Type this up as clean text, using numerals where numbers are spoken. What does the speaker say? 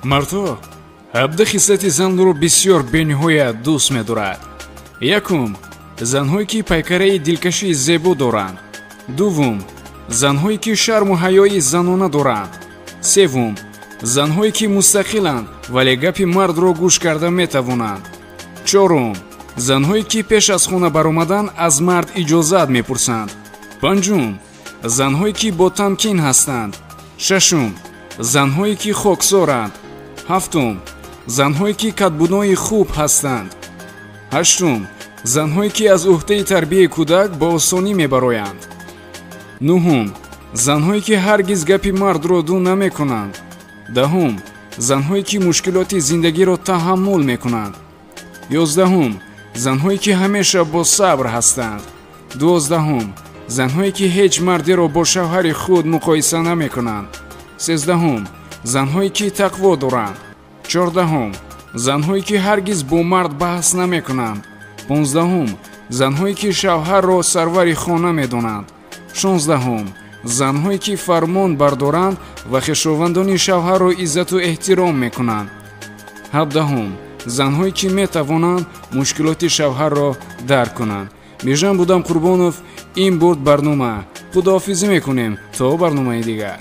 мардҳо 17 хислати занро бисёр бениҳоят дӯст медорад. якум, занҳое ки пайкараи дилкашии зебо доранд. дуввум, занҳое ки шарму ҳаёи занона доранд. севум, занҳое ки мустақиланд вале гапи мардро гӯш карда метавонанд. чорум, занҳое ки пеш аз хона баромадан аз мард иҷозат мепурсанд. панҷум, занҳое ки бо тамкин ҳастанд. шашум, занҳое ки хоксоранд. ҳафтум, занҳое ки кадбунои хуб ҳастанд. ҳаштум, занҳое ки аз уҳдаи тарбияи кӯдак ба осонӣ мебароянд. нуҳум, занҳое ки ҳаргиз гапи мардро ду намекунанд. даҳум, занҳое ки мушкилоти зиндагиро таҳаммул мекунанд. ёздаҳум, занҳое ки ҳамеша бо сабр ҳастанд. дувоздаҳум, занҳое ки ҳеҷ мардеро бо шавҳари худ муқоиса намекунанд. сездаҳум, занҳое ки тақво доранд. чордаҳум, занҳое ки ҳаргиз бо мард баҳс намекунанд. понздаҳум, занҳое ки шавҳарро сарвари хона медонанд. шонздаҳум, занҳое ки фармон бардоранд ва хишовандони шавҳарро иззату эҳтиром мекунанд. ҳабдаҳум, занҳое ки метавонанд мушкилоти шавҳарро дарк кунанд. миржан будам Қурбонов. ин бурд барнома. худоҳофизӣ мекунем то барномаи дигар.